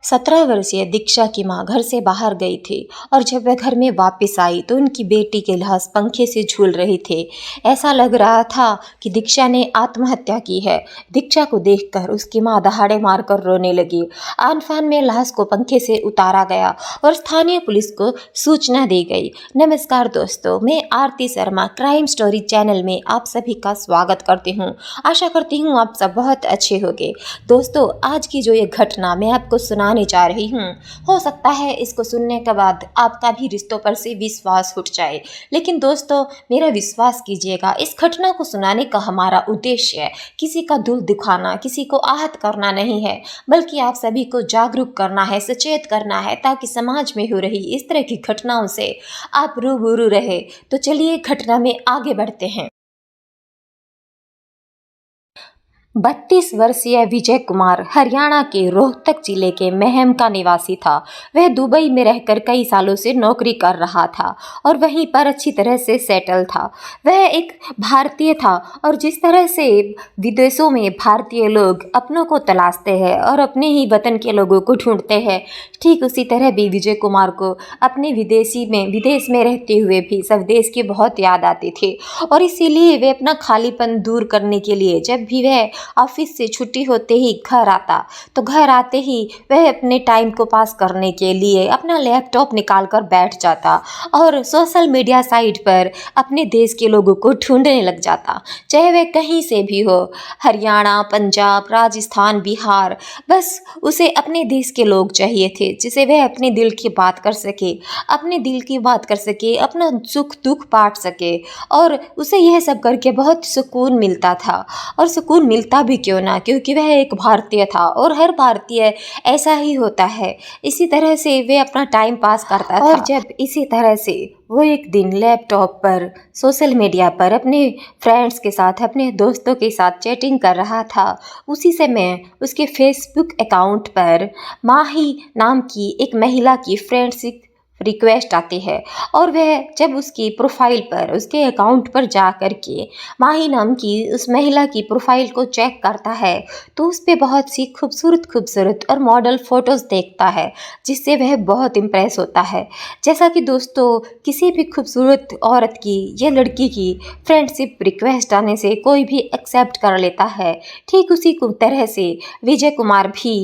17 वर्षीय दीक्षा की मां घर से बाहर गई थी और जब वह घर में वापस आई तो उनकी बेटी के लाश पंखे से झूल रहे थे। ऐसा लग रहा था कि दीक्षा ने आत्महत्या की है। दीक्षा को देखकर उसकी मां दहाड़े मारकर रोने लगी। आनफान में लाश को पंखे से उतारा गया और स्थानीय पुलिस को सूचना दी गई। नमस्कार दोस्तों, मैं आरती शर्मा क्राइम स्टोरी चैनल में आप सभी का स्वागत करती हूँ। आशा करती हूँ आप सब बहुत अच्छे होंगे। दोस्तों, आज की जो ये घटना मैं आपको सुनाने जा रही हूँ, हो सकता है इसको सुनने के बाद आपका भी रिश्तों पर से विश्वास उठ जाए, लेकिन दोस्तों मेरा विश्वास कीजिएगा, इस घटना को सुनाने का हमारा उद्देश्य किसी का दिल दुखाना, किसी को आहत करना नहीं है, बल्कि आप सभी को जागरूक करना है, सचेत करना है, ताकि समाज में हो रही इस तरह की घटनाओं से आप रूबरू रहे। तो चलिए घटना में आगे बढ़ते हैं। 32 वर्षीय विजय कुमार हरियाणा के रोहतक जिले के महम का निवासी था। वह दुबई में रहकर कई सालों से नौकरी कर रहा था और वहीं पर अच्छी तरह से सेटल था। वह एक भारतीय था और जिस तरह से विदेशों में भारतीय लोग अपनों को तलाशते हैं और अपने ही वतन के लोगों को ढूंढते हैं, ठीक उसी तरह भी विजय कुमार को अपने विदेश में रहते हुए भी स्वदेश की बहुत याद आती थी और इसीलिए वे अपना खालीपन दूर करने के लिए जब भी वह ऑफिस से छुट्टी होते ही घर आता तो घर आते ही वह अपने टाइम को पास करने के लिए अपना लैपटॉप निकाल कर बैठ जाता और सोशल मीडिया साइट पर अपने देश के लोगों को ढूंढने लग जाता, चाहे वह कहीं से भी हो, हरियाणा, पंजाब, राजस्थान, बिहार। बस उसे अपने देश के लोग चाहिए थे जिसे वह अपने दिल की बात कर सके, अपना सुख दुख बांट सके और उसे यह सब करके बहुत सुकून मिलता था। और सुकून मिलता भी क्यों ना, क्योंकि वह एक भारतीय था और हर भारतीय ऐसा ही होता है। इसी तरह से वे अपना टाइम पास करता था और जब इसी तरह से वो एक दिन लैपटॉप पर सोशल मीडिया पर अपने फ्रेंड्स के साथ, अपने दोस्तों के साथ चैटिंग कर रहा था, उसी समय उसके फेसबुक अकाउंट पर माही नाम की एक महिला की फ्रेंडशिप रिक्वेस्ट आती है और वह जब उसकी प्रोफाइल पर, उसके अकाउंट पर जा कर के माही नाम की उस महिला की प्रोफाइल को चेक करता है तो उस पर बहुत सी खूबसूरत और मॉडल फ़ोटोज़ देखता है, जिससे वह बहुत इम्प्रेस होता है। जैसा कि दोस्तों किसी भी खूबसूरत औरत की या लड़की की फ्रेंडशिप रिक्वेस्ट आने से कोई भी एक्सेप्ट कर लेता है, ठीक उसी तरह से विजय कुमार भी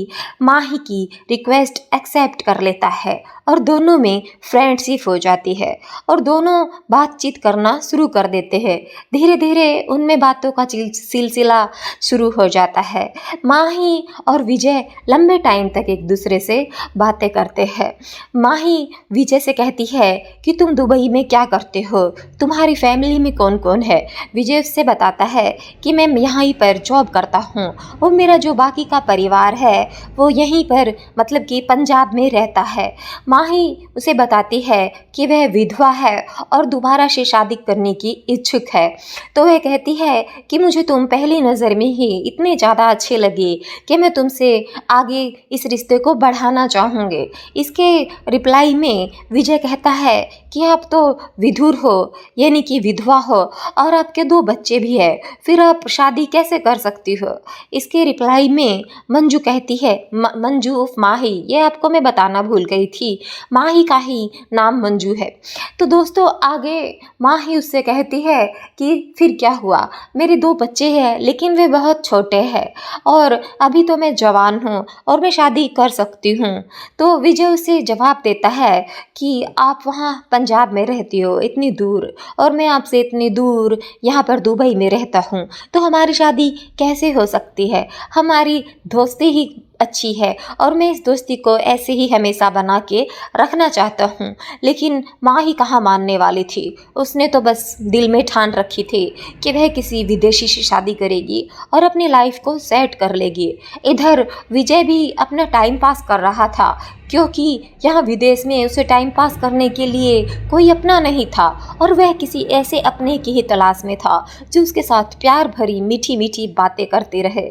माही की रिक्वेस्ट एक्सेप्ट कर लेता है और दोनों में फ्रेंडशिप हो जाती है और दोनों बातचीत करना शुरू कर देते हैं। धीरे धीरे उनमें बातों का सिलसिला शुरू हो जाता है। माही और विजय लंबे टाइम तक एक दूसरे से बातें करते हैं। माही विजय से कहती है कि तुम दुबई में क्या करते हो, तुम्हारी फैमिली में कौन कौन है। विजय उससे बताता है कि मैं यहाँ पर जॉब करता हूँ और मेरा जो बाकी का परिवार है वो यहीं पर, मतलब कि पंजाब में रहता है। माही उसे बताती है कि वह विधवा है और दोबारा से शादी करने की इच्छुक है। तो वह कहती है कि मुझे तुम पहली नज़र में ही इतने ज़्यादा अच्छे लगे कि मैं तुमसे आगे इस रिश्ते को बढ़ाना चाहूँगी। इसके रिप्लाई में विजय कहता है कि आप तो विधुर हो, यानी कि विधवा हो, और आपके 2 बच्चे भी हैं, फिर आप शादी कैसे कर सकती हो। इसके रिप्लाई में मंजू कहती है, मंजू उफ माही, ये आपको मैं बताना भूल गई थी, माही का ही नाम मंजू है। तो दोस्तों आगे माही उससे कहती है कि फिर क्या हुआ, मेरे 2 बच्चे हैं लेकिन वे बहुत छोटे हैं और अभी तो मैं जवान हूँ और मैं शादी कर सकती हूँ। तो विजय उसे जवाब देता है कि आप वहाँ पंजाब में रहती हो इतनी दूर और मैं आपसे इतनी दूर यहाँ पर दुबई में रहता हूँ, तो हमारी शादी कैसे हो सकती है। हमारी दोस्ती ही अच्छी है और मैं इस दोस्ती को ऐसे ही हमेशा बना के रखना चाहता हूँ। लेकिन माँ ही कहाँ मानने वाली थी, उसने तो बस दिल में ठान रखी थी कि वह किसी विदेशी से शादी करेगी और अपनी लाइफ को सेट कर लेगी। इधर विजय भी अपना टाइम पास कर रहा था क्योंकि यहाँ विदेश में उसे टाइम पास करने के लिए कोई अपना नहीं था और वह किसी ऐसे अपने की ही तलाश में था जो उसके साथ प्यार भरी मीठी मीठी बातें करते रहे।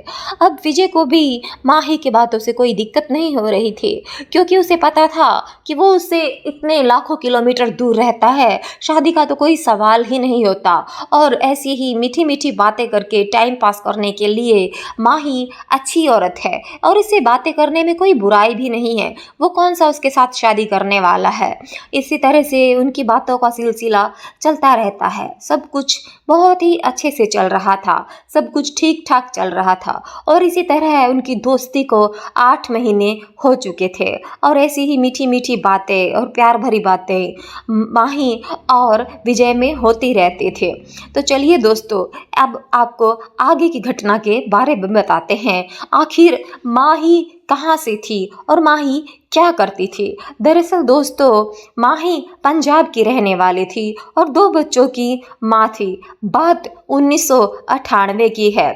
अब विजय को भी माही की बातों से कोई दिक्कत नहीं हो रही थी, क्योंकि उसे पता था कि वो उससे इतने लाखों किलोमीटर दूर रहता है, शादी का तो कोई सवाल ही नहीं होता। और ऐसी ही मीठी मीठी बातें करके टाइम पास करने के लिए माही अच्छी औरत है और इससे बातें करने में कोई बुराई भी नहीं है। वो कौन सा उसके साथ शादी करने वाला है। इसी तरह से उनकी बातों का सिलसिला चलता रहता है। सब कुछ बहुत ही अच्छे से चल रहा था, सब कुछ ठीक ठाक चल रहा था और इसी तरह उनकी दोस्ती को 8 महीने हो चुके थे और ऐसी ही मीठी मीठी बातें और प्यार भरी बातें माही और विजय में होती रहती थे। तो चलिए दोस्तों, अब आपको आगे की घटना के बारे में बताते हैं। आखिर माही कहाँ से थी और माही क्या करती थी। दरअसल दोस्तों, माही पंजाब की रहने वाली थी और 2 बच्चों की माँ थी। बात 1998 की है।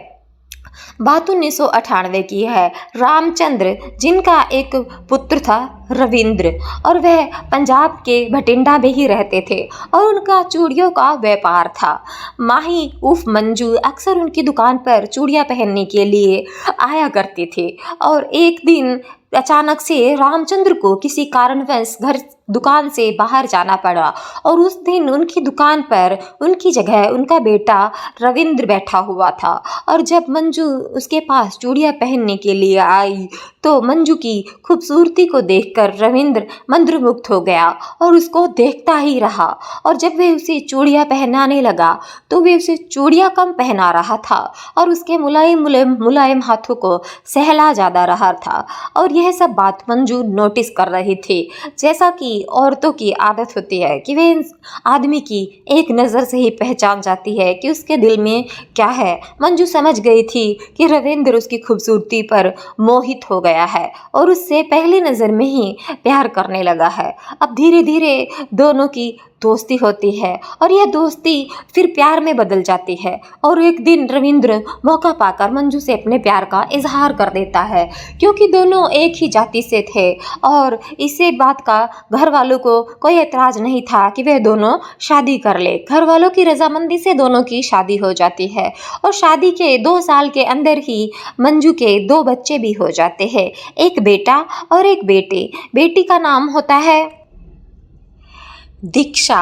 बात 1998 की है। रामचंद्र, जिनका एक पुत्र था रविंद्र, और वह पंजाब के भटिंडा में ही रहते थे और उनका चूड़ियों का व्यापार था। माही उर्फ मंजू अक्सर उनकी दुकान पर चूड़ियाँ पहनने के लिए आया करती थी और एक दिन अचानक से रामचंद्र को किसी कारणवश घर दुकान से बाहर जाना पड़ा और उस दिन उनकी दुकान पर उनकी जगह उनका बेटा रविंद्र बैठा हुआ था। और जब मंजू उसके पास चूड़ियाँ पहनने के लिए आई तो मंजू की खूबसूरती को देखकर रविंद्र मंत्रमुग्ध हो गया और उसको देखता ही रहा। और जब वे उसे चूड़ियाँ पहनाने लगा तो वे उसे चूड़ियाँ कम पहना रहा था और उसके मुलायम मुलायम मुलायम हाथों को सहला ज्यादा रहा था। और यह सब बात मंजू नोटिस कर रही थी। जैसा कि औरतों की आदत होती है कि वे आदमी की एक नज़र से ही पहचान जाती है कि उसके दिल में क्या है। मंजू समझ गई थी कि रविंद्र उसकी खूबसूरती पर मोहित हो गया है और उससे पहली नज़र में ही प्यार करने लगा है। अब धीरे धीरे दोनों की दोस्ती होती है और यह दोस्ती फिर प्यार में बदल जाती है। और एक दिन रविंद्र मौका पाकर मंजू से अपने प्यार का इजहार कर देता है, क्योंकि दोनों एक ही जाति से थे और इसे बात का घर वालों को कोई एतराज़ नहीं था कि वे दोनों शादी कर ले। घर वालों की रजामंदी से दोनों की शादी हो जाती है और शादी के 2 साल के अंदर ही मंजू के 2 बच्चे भी हो जाते हैं, एक बेटा और एक बेटी। बेटी का नाम होता है दीक्षा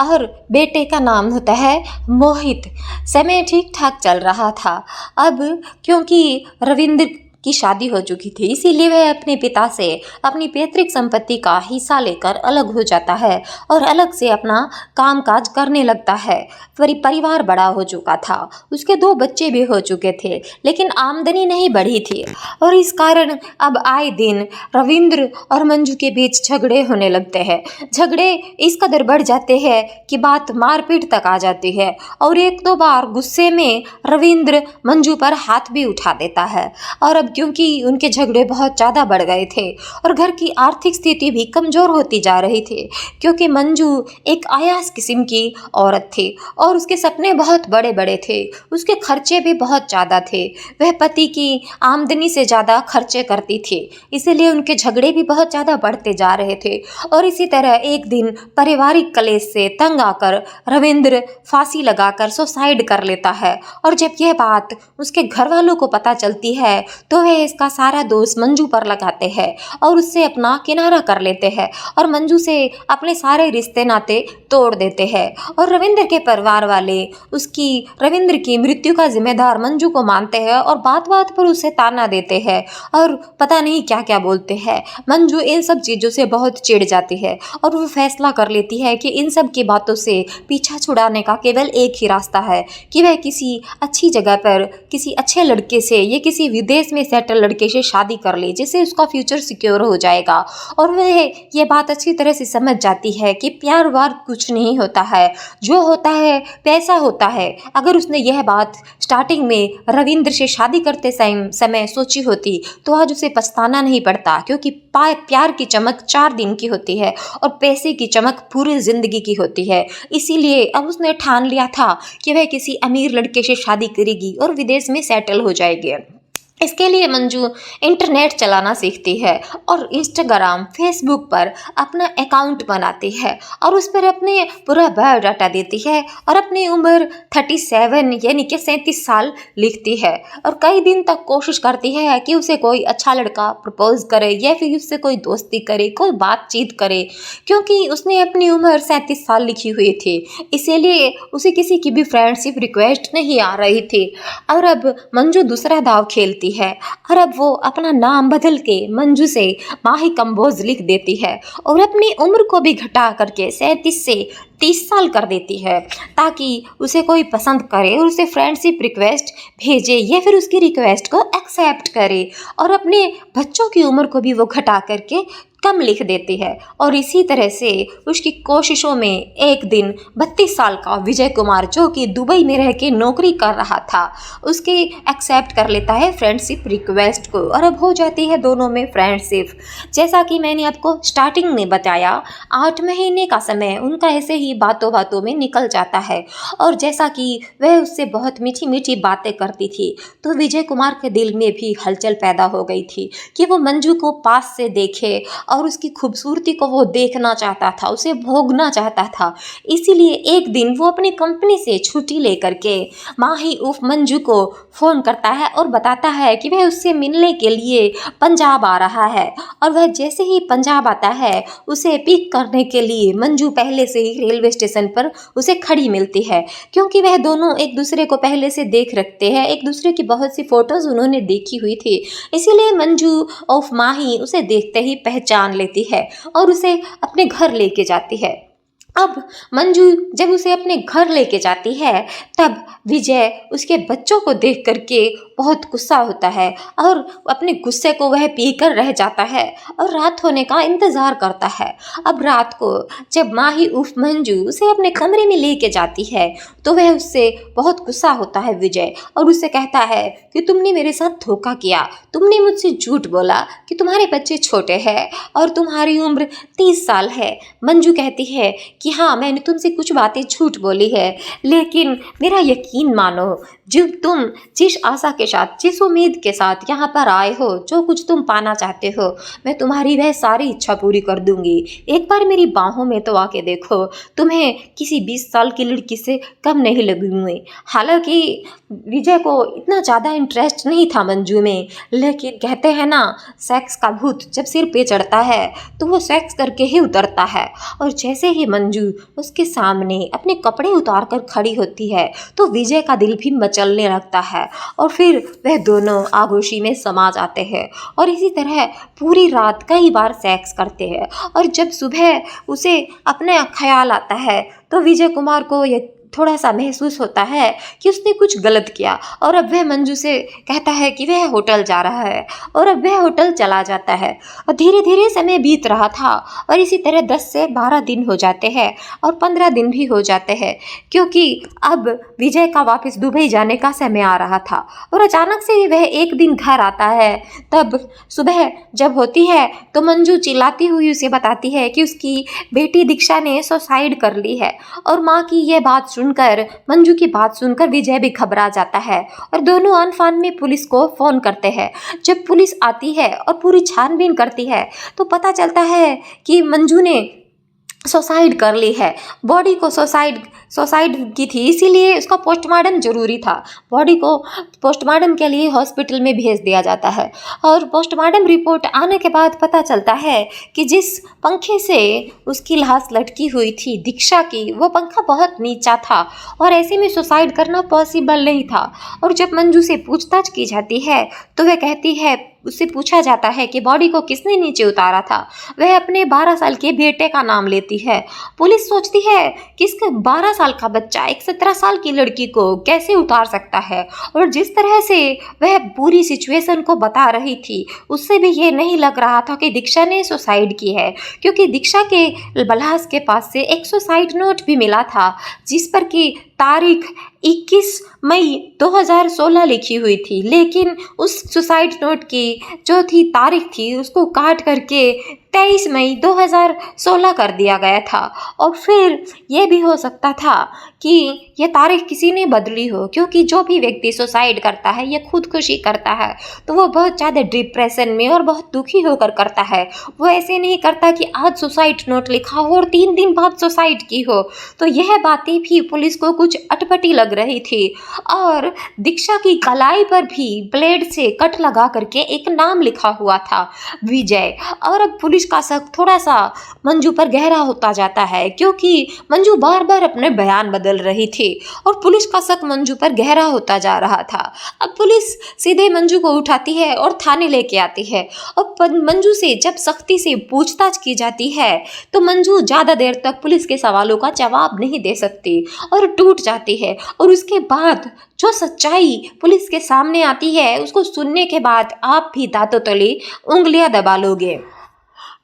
और बेटे का नाम होता है मोहित। समय ठीक ठाक चल रहा था। अब क्योंकि रविंद्र की शादी हो चुकी थी, इसीलिए वह अपने पिता से अपनी पैतृक संपत्ति का हिस्सा लेकर अलग हो जाता है और अलग से अपना कामकाज करने लगता है। परिवार बड़ा हो चुका था, उसके 2 बच्चे भी हो चुके थे, लेकिन आमदनी नहीं बढ़ी थी और इस कारण अब आए दिन रविंद्र और मंजू के बीच झगड़े होने लगते हैं। झगड़े इस कदर बढ़ जाते हैं कि बात मारपीट तक आ जाती है और 1-2 बार गुस्से में रविंद्र मंजू पर हाथ भी उठा देता है। और अब क्योंकि उनके झगड़े बहुत ज़्यादा बढ़ गए थे और घर की आर्थिक स्थिति भी कमज़ोर होती जा रही थी, क्योंकि मंजू एक आयास किस्म की औरत थी और उसके सपने बहुत बड़े बड़े थे, उसके खर्चे भी बहुत ज़्यादा थे। वह पति की आमदनी से ज़्यादा खर्चे करती थी, इसीलिए उनके झगड़े भी बहुत ज़्यादा बढ़ते जा रहे थे। और इसी तरह एक दिन पारिवारिक कलेश से तंग आकर रविंद्र फांसी लगाकर सुसाइड कर लेता है। और जब यह बात उसके घर वालों को पता चलती है तो वह इसका सारा दोष मंजू पर लगाते हैं और उससे अपना किनारा कर लेते हैं और मंजू से अपने सारे रिश्ते नाते तोड़ देते हैं। और रविंद्र के परिवार वाले रविंद्र की मृत्यु का जिम्मेदार मंजू को मानते हैं और बात बात पर उसे ताना देते हैं और पता नहीं क्या क्या बोलते हैं। मंजू इन सब चीज़ों से बहुत चिढ़ जाती है और वो फैसला कर लेती है कि इन सब की बातों से पीछा छुड़ाने का केवल एक ही रास्ता है कि वह किसी अच्छी जगह पर किसी अच्छे लड़के से या किसी विदेश में सेटल लड़के से शादी कर ले, जिससे उसका फ्यूचर सिक्योर हो जाएगा। और वह ये बात अच्छी तरह से समझ जाती है कि प्यार वार कुछ नहीं होता है, जो होता है पैसा होता है। अगर उसने यह बात स्टार्टिंग में रविंद्र से शादी करते समय सोची होती तो आज उसे पछताना नहीं पड़ता, क्योंकि प्यार की चमक 4 दिन की होती है और पैसे की चमक पूरी जिंदगी की होती है। इसीलिए अब उसने ठान लिया था कि वह किसी अमीर लड़के से शादी करेगी और विदेश में सेटल हो जाएगी। इसके लिए मंजू इंटरनेट चलाना सीखती है और इंस्टाग्राम, फेसबुक पर अपना अकाउंट बनाती है और उस पर अपने पूरा बायोडाटा देती है और अपनी उम्र 37 यानी कि 37 साल लिखती है और कई दिन तक कोशिश करती है कि उसे कोई अच्छा लड़का प्रपोज करे या फिर उससे कोई दोस्ती करे, कोई बातचीत करे, क्योंकि उसने अपनी उम्र 37 साल लिखी हुई थी, इसीलिए उसे किसी की भी फ्रेंडशिप रिक्वेस्ट नहीं आ रही थी। और अब मंजू दूसरा दाव खेलती है और अब वो अपना नाम बदल के मंजू से माही कंबोज लिख देती है और अपनी उम्र को भी घटा करके 37 से 30 साल कर देती है, ताकि उसे कोई पसंद करे और उसे फ्रेंडशिप रिक्वेस्ट भेजे या फिर उसकी रिक्वेस्ट को एक्सेप्ट करे, और अपने बच्चों की उम्र को भी वो घटा करके कम लिख देती है। और इसी तरह से उसकी कोशिशों में एक दिन 32 साल का विजय कुमार, जो कि दुबई में रह के नौकरी कर रहा था, उसके एक्सेप्ट कर लेता है फ्रेंडशिप रिक्वेस्ट को और अब हो जाती है दोनों में फ्रेंडशिप। जैसा कि मैंने आपको स्टार्टिंग में बताया, 8 महीने का समय उनका ऐसे ही बातों बातों में निकल जाता है और जैसा कि वह उससे बहुत मीठी मीठी बातें करती थी, तो विजय कुमार के दिल में भी हलचल पैदा हो गई थी कि वो मंजू को पास से देखे और उसकी खूबसूरती को वो देखना चाहता था, उसे भोगना चाहता था। इसीलिए एक दिन वो अपनी कंपनी से छुट्टी लेकर के माही उर्फ मंजू को फ़ोन करता है और बताता है कि वह उससे मिलने के लिए पंजाब आ रहा है। और वह जैसे ही पंजाब आता है, उसे पिक करने के लिए मंजू पहले से ही रेलवे स्टेशन पर उसे खड़ी मिलती है, क्योंकि वह दोनों एक दूसरे को पहले से देख रखते हैं, एक दूसरे की बहुत सी फ़ोटोज़ उन्होंने देखी हुई थी। इसीलिए मंजू उर्फ माही उसे देखते ही पहचान लेती है और उसे अपने घर लेके जाती है। अब मंजू जब उसे अपने घर लेके जाती है, तब विजय उसके बच्चों को देख करके बहुत गुस्सा होता है और अपने गुस्से को वह पीकर रह जाता है और रात होने का इंतज़ार करता है। अब रात को जब माही उर्फ मंजू उसे अपने कमरे में लेके जाती है, तो वह उससे बहुत गुस्सा होता है विजय, और उससे कहता है कि तुमने मेरे साथ धोखा किया, तुमने मुझसे झूठ बोला कि तुम्हारे बच्चे छोटे हैं और तुम्हारी उम्र 30 साल है। मंजू कहती है कि हाँ, मैंने तुमसे कुछ बातें झूठ बोली है, लेकिन मेरा यकीन मानो, जो तुम जिस आशा के साथ, जिस उम्मीद के साथ यहाँ पर आए हो, जो कुछ तुम पाना चाहते हो, मैं तुम्हारी वह सारी इच्छा पूरी कर दूंगी। एक बार मेरी बाहों में तो आके देखो, तुम्हें किसी 20 साल की लड़की से कम नहीं लगूंगी। हालांकि विजय को इतना ज़्यादा इंटरेस्ट नहीं था मंजू में, लेकिन कहते हैं ना, सेक्स का भूत जब सिर पे चढ़ता है तो वो सेक्स करके ही उतरता है। और जैसे ही मंजू उसके सामने अपने कपड़े उतार कर खड़ी होती है, तो विजय का दिल भी मचलने लगता है और फिर वह दोनों आगोशी में समा जाते हैं और इसी तरह पूरी रात कई बार सेक्स करते हैं। और जब सुबह उसे अपने ख्याल आता है, तो विजय कुमार को ये थोड़ा सा महसूस होता है कि उसने कुछ गलत किया और अब वह मंजू से कहता है कि वह होटल जा रहा है और अब वह होटल चला जाता है। और धीरे धीरे समय बीत रहा था और इसी तरह 10 से 12 दिन हो जाते हैं और 15 दिन भी हो जाते हैं, क्योंकि अब विजय का वापस दुबई जाने का समय आ रहा था। और अचानक से वह एक दिन घर आता है। तब सुबह जब होती है, तो मंजू चिल्लाती हुई उसे बताती है कि उसकी बेटी दीक्षा ने सुसाइड कर ली है। और माँ की यह बात सुनकर, मंजू की बात सुनकर विजय भी घबरा जाता है और दोनों आन-फान में पुलिस को फ़ोन करते हैं। जब पुलिस आती है और पूरी छानबीन करती है, तो पता चलता है कि मंजू ने सुसाइड कर ली है। बॉडी को सुसाइड की थी, इसीलिए उसका पोस्टमार्टम ज़रूरी था। बॉडी को पोस्टमार्टम के लिए हॉस्पिटल में भेज दिया जाता है और पोस्टमार्टम रिपोर्ट आने के बाद पता चलता है कि जिस पंखे से उसकी लाश लटकी हुई थी दीक्षा की, वो पंखा बहुत नीचा था और ऐसे में सुसाइड करना पॉसिबल नहीं था। और जब मंजू से पूछताछ की जाती है, तो वह कहती है, उससे पूछा जाता है कि बॉडी को किसने नीचे उतारा था। वह अपने 12 साल के बेटे का नाम लेती है। पुलिस सोचती है कि इसका 12 साल का बच्चा एक 17 साल की लड़की को कैसे उतार सकता है, और जिस तरह से वह पूरी सिचुएशन को बता रही थी, उससे भी ये नहीं लग रहा था कि दीक्षा ने सुसाइड की है, क्योंकि दीक्षा के बलहास के पास से एक सुसाइड नोट भी मिला था, जिस पर कि तारीख 21 मई 2016 लिखी हुई थी। लेकिन उस सुसाइड नोट की जो थी तारीख थी, उसको काट करके 23 मई 2016 कर दिया गया था। और फिर ये भी हो सकता था कि ये तारीख किसी ने बदली हो, क्योंकि जो भी व्यक्ति सुसाइड करता है, ये खुदकुशी करता है, तो वो बहुत ज़्यादा डिप्रेशन में और बहुत दुखी होकर करता है। वो ऐसे नहीं करता कि आज सुसाइड नोट लिखा हो और 3 दिन बाद सुसाइड की हो। तो यह बातें भी पुलिस को कुछ अटपटी लग रही थी। और दीक्षा की कलाई पर भी ब्लेड से कट लगा करके एक नाम लिखा हुआ था, विजय। और अब पुलिस का शक थोड़ा सा मंजू पर गहरा होता जाता है, क्योंकि मंजू बार बार अपने बयान बदल रही थी और पुलिस का शक मंजू पर गहरा होता जा रहा था। अब पुलिस सीधे मंजू को उठाती है और थाने लेके आती है। और मंजू से जब सख्ती से पूछताछ की जाती है तो मंजू ज़्यादा देर तक पुलिस के सवालों का जवाब नहीं दे सकती और टूट जाती है। और उसके बाद जो सच्चाई पुलिस के सामने आती है, उसको सुनने के बाद आप भी दांतों तले उंगलियां दबा लोगे।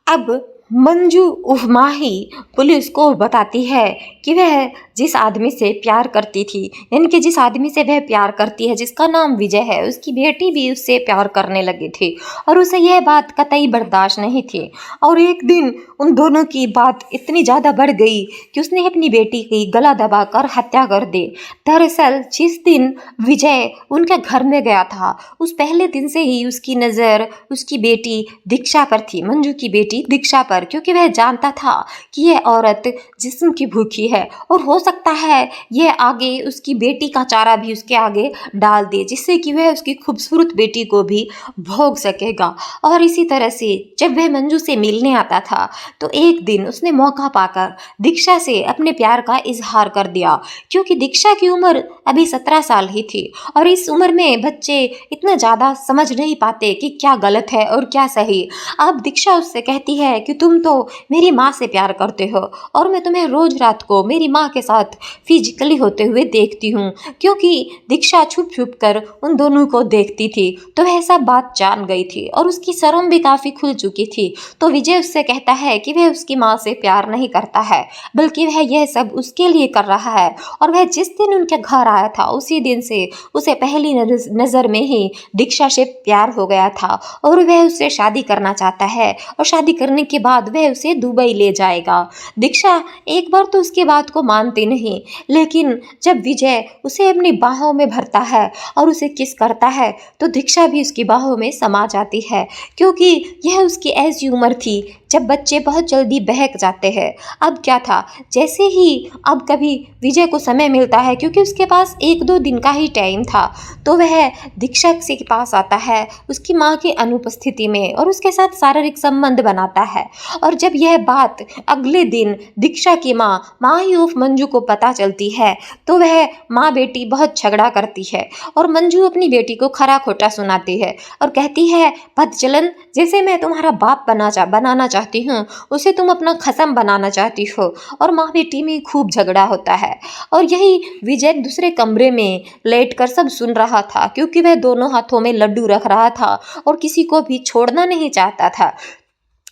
अब मंजू उफ माही पुलिस को बताती है कि वह जिस आदमी से प्यार करती थी, यानी कि जिस आदमी से वह प्यार करती है, जिसका नाम विजय है, उसकी बेटी भी उससे प्यार करने लगी थी और उसे यह बात कतई बर्दाश्त नहीं थी। और एक दिन उन दोनों की बात इतनी ज़्यादा बढ़ गई कि उसने अपनी बेटी की गला दबाकर हत्या कर दी। दरअसल जिस दिन विजय उनके घर में गया था, उस पहले दिन से ही उसकी नज़र उसकी बेटी दीक्षा पर थी, मंजू की बेटी दीक्षा पर, क्योंकि वह जानता था कि यह औरत जिस्म की भूखी है और हो सकता है यह आगे उसकी बेटी का चारा भी उसके आगे डाल दे, जिससे कि वह उसकी खूबसूरत बेटी को भी भोग सकेगा। और इसी तरह से जब वह मंजू से मिलने आता था तो एक दिन उसने मौका पाकर दीक्षा से अपने प्यार का इजहार कर दिया, क्योंकि दीक्षा की उम्र अभी 17 साल ही थी और इस उम्र में बच्चे इतना ज़्यादा समझ नहीं पाते कि क्या गलत है और क्या सही। अब दीक्षा उससे कहती है कि तुम तो मेरी माँ से प्यार करते हो और मैं तुम्हें रोज रात को मेरी माँ के साथ फिजिकली होते हुए देखती हूँ, क्योंकि दीक्षा छुप छुप कर उन दोनों को देखती थी तो वह सब बात जान गई थी और उसकी शर्म भी काफ़ी खुल चुकी थी। तो विजय उससे कहता है कि वह उसकी माँ से प्यार नहीं करता है, बल्कि वह यह सब उसके लिए कर रहा है। और वह जिस दिन उनके घर आया था उसी दिन से उसे पहली नज़र में ही दीक्षा से प्यार हो गया था और वह उससे शादी करना चाहता है और शादी करने के बाद वह उसे दुबई ले जाएगा। दीक्षा एक बार तो उसकी बात को मानती नहीं, लेकिन जब विजय उसे अपनी बाहों में भरता है और उसे किस करता है तो दीक्षा भी उसकी बाहों में समा जाती है, क्योंकि यह उसकी ऐसी उम्र थी जब बच्चे बहुत जल्दी बहक जाते हैं। अब क्या था, जैसे ही अब कभी विजय को समय मिलता है, क्योंकि उसके पास 1-2 दिन का ही टाइम था, तो वह दीक्षा के पास आता है उसकी माँ की अनुपस्थिति में और उसके साथ शारीरिक संबंध बनाता है। और जब यह बात अगले दिन दीक्षा की माँ ही उफ मंजू को पता चलती है तो वह माँ बेटी बहुत झगड़ा करती है और मंजू अपनी बेटी को खरा खोटा सुनाती है और कहती है, बदचलन, जैसे मैं तुम्हारा बाप बनाना चाहती हूँ उसे तुम अपना खसम बनाना चाहती हो। और माँ बेटी में खूब झगड़ा होता है और यही विजय दूसरे कमरे में लेटकर सब सुन रहा था, क्योंकि वह दोनों हाथों में लड्डू रख रहा था और किसी को भी छोड़ना नहीं चाहता था।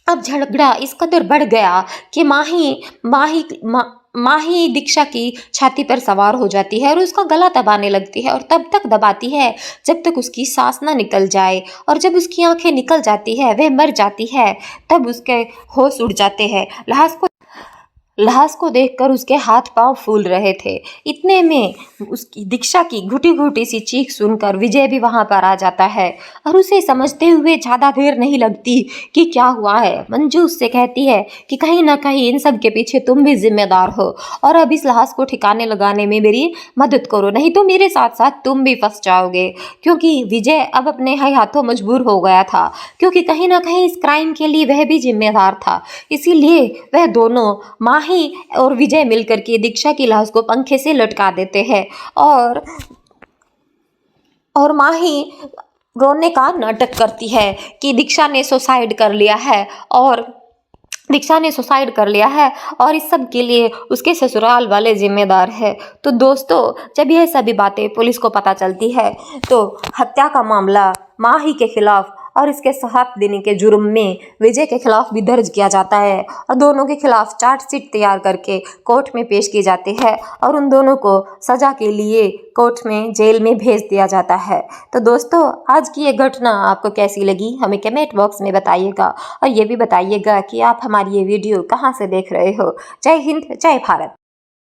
अब झगड़ा इस कदर बढ़ गया कि माँ ही दीक्षा की छाती पर सवार हो जाती है और उसका गला दबाने लगती है और तब तक दबाती है जब तक उसकी सांस ना निकल जाए। और जब उसकी आंखें निकल जाती है, वह मर जाती है, तब उसके होश उड़ जाते हैं। लाश को देखकर उसके हाथ पांव फूल रहे थे। इतने में उसकी दीक्षा की घुटी घुटी सी चीख सुनकर विजय भी वहां पर आ जाता है और उसे समझते हुए ज़्यादा देर नहीं लगती कि क्या हुआ है। मंजू उससे कहती है कि कहीं ना कहीं इन सब के पीछे तुम भी जिम्मेदार हो और अब इस लाश को ठिकाने लगाने में मेरी मदद करो, नहीं तो मेरे साथ साथ तुम भी फंस जाओगे। क्योंकि विजय अब अपने हाथों मजबूर हो गया था, क्योंकि कहीं ना कहीं इस क्राइम के लिए वह भी जिम्मेदार था। इसीलिए वह दोनों माही और विजय मिलकर के दीक्षा की लाश को पंखे से लटका देते हैं और माही रोने का नाटक करती है कि दीक्षा ने सुसाइड कर लिया है और इस सब के लिए उसके ससुराल वाले जिम्मेदार है। तो दोस्तों, जब यह सभी बातें पुलिस को पता चलती है तो हत्या का मामला माही के खिलाफ और इसके 7 दिन के जुर्म में विजय के खिलाफ भी दर्ज किया जाता है और दोनों के खिलाफ चार्जशीट तैयार करके कोर्ट में पेश की जाती है और उन दोनों को सजा के लिए कोर्ट में जेल में भेज दिया जाता है। तो दोस्तों, आज की ये घटना आपको कैसी लगी हमें कमेंट बॉक्स में बताइएगा और ये भी बताइएगा कि आप हमारी ये वीडियो कहाँ से देख रहे हो। जय हिंद, जय भारत।